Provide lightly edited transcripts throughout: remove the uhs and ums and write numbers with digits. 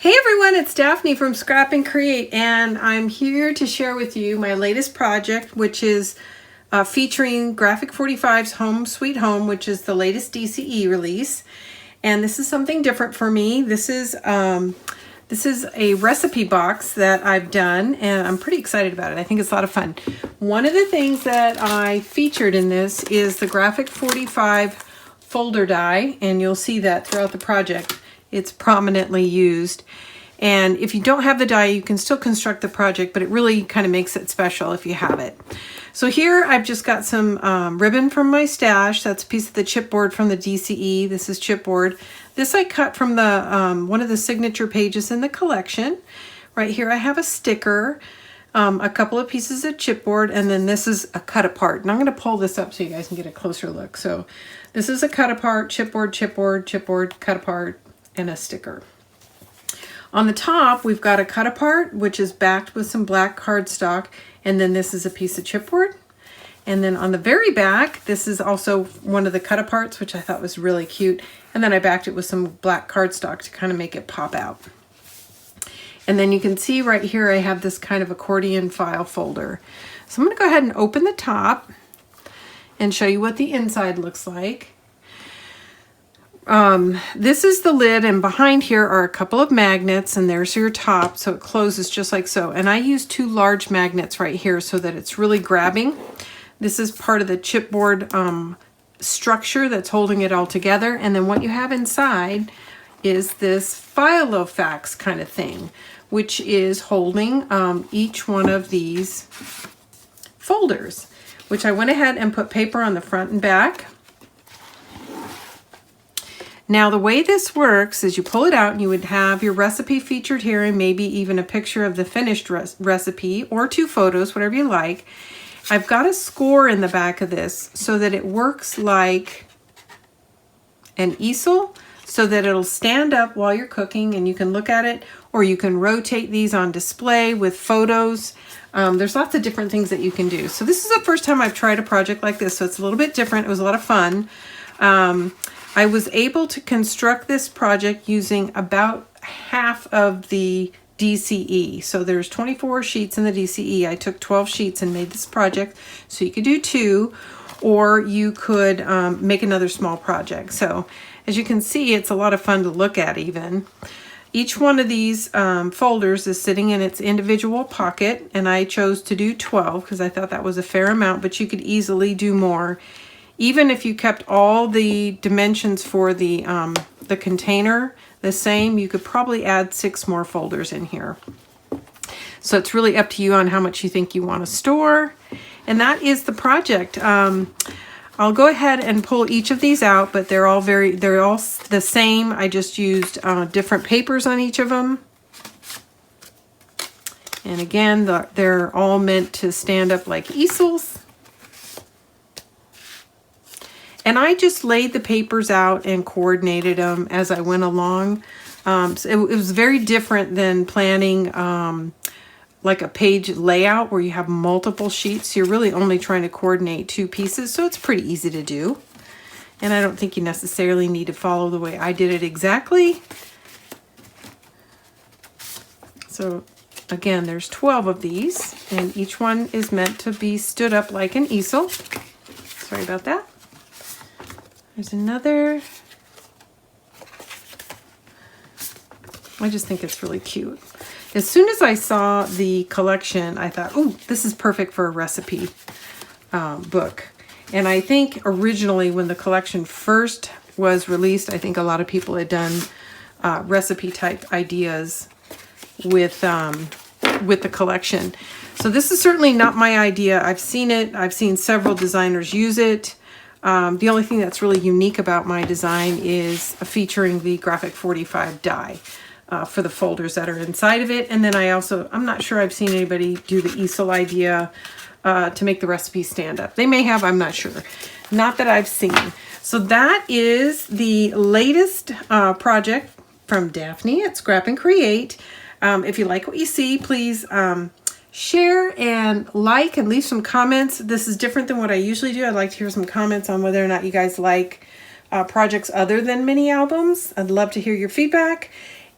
Hey everyone, it's Daphne from Scrap and Create, and I'm here to share with you my latest project, which is featuring Graphic 45's Home Sweet Home, which is the latest DCE release. And this is something different for me. This is a recipe box that I've done, and I'm pretty excited about it. I think it's a lot of fun. One of the things that I featured in this is the Graphic 45 folder die, and you'll see that throughout the project. It's prominently used. And if you don't have the die, you can still construct the project, but it really kind of makes it special if you have it. So here I've just got some ribbon from my stash. That's a piece of the chipboard from the DCE. This is chipboard. This I cut from the one of the signature pages in the collection. Right here I have a sticker, a couple of pieces of chipboard, and then this is a cut apart. And I'm going to pull this up so you guys can get a closer look. So this is a cut apart, chipboard, chipboard, chipboard, cut apart, and a sticker. On the top, we've got a cut apart, which is backed with some black cardstock, and then this is a piece of chipboard. And then on the very back, this is also one of the cut aparts, which I thought was really cute. And then I backed it with some black cardstock to kind of make it pop out. And then you can see right here, I have this kind of accordion file folder. So I'm going to go ahead and open the top and show you what the inside looks like. This is the lid, and behind here are a couple of magnets, and there's your top, so it closes just like so. And I use two large magnets right here so that it's really grabbing. This is part of the chipboard structure that's holding it all together. And then what you have inside is this Filofax kind of thing, which is holding each one of these folders, which I went ahead and put paper on the front and back. Now the way this works is you pull it out and you would have your recipe featured here, and maybe even a picture of the finished recipe or two photos, whatever you like. I've got a score in the back of this so that it works like an easel, so that it'll stand up while you're cooking and you can look at it, or you can rotate these on display with photos. There's lots of different things that you can do. So this is the first time I've tried a project like this, so it's a little bit different. It was a lot of fun. I was able to construct this project using about half of the DCE. So there's 24 sheets in the DCE. I took 12 sheets and made this project. So you could do two, or you could make another small project. So as you can see, it's a lot of fun to look at even. Each one of these folders is sitting in its individual pocket, and I chose to do 12 because I thought that was a fair amount, but you could easily do more. Even if you kept all the dimensions for the container the same, you could probably add 6 more folders in here. So it's really up to you on how much you think you want to store. And that is the project. I'll go ahead and pull each of these out, but they're all the same. I just used different papers on each of them. And again, they're all meant to stand up like easels. And I just laid the papers out and coordinated them as I went along. So it was very different than planning like a page layout where you have multiple sheets. You're really only trying to coordinate 2 pieces, so it's pretty easy to do. And I don't think you necessarily need to follow the way I did it exactly. So again, there's 12 of these, and each one is meant to be stood up like an easel. Sorry about that. There's another. I just think it's really cute. As soon as I saw the collection, I thought, oh, this is perfect for a recipe book. And I think originally when the collection first was released, I think a lot of people had done recipe type ideas with the collection. So this is certainly not my idea. I've seen it. I've seen several designers use it. The only thing that's really unique about my design is featuring the Graphic 45 die for the folders that are inside of it. And then I'm not sure I've seen anybody do the easel idea to make the recipe stand up. They may have, I'm not sure. Not that I've seen. So that is the latest project from Daphne at Scrap and Create. If you like what you see, please share and like and leave some comments. This is different than what I usually do. I'd like to hear some comments on whether or not you guys like projects other than mini albums. I'd love to hear your feedback.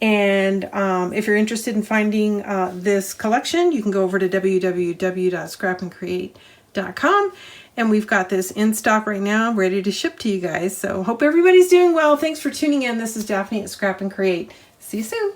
And if you're interested in finding this collection, you can go over to www.scrapandcreate.com. And we've got this in stock right now, ready to ship to you guys. So hope everybody's doing well. Thanks for tuning in. This is Daphne at Scrap and Create. See you soon.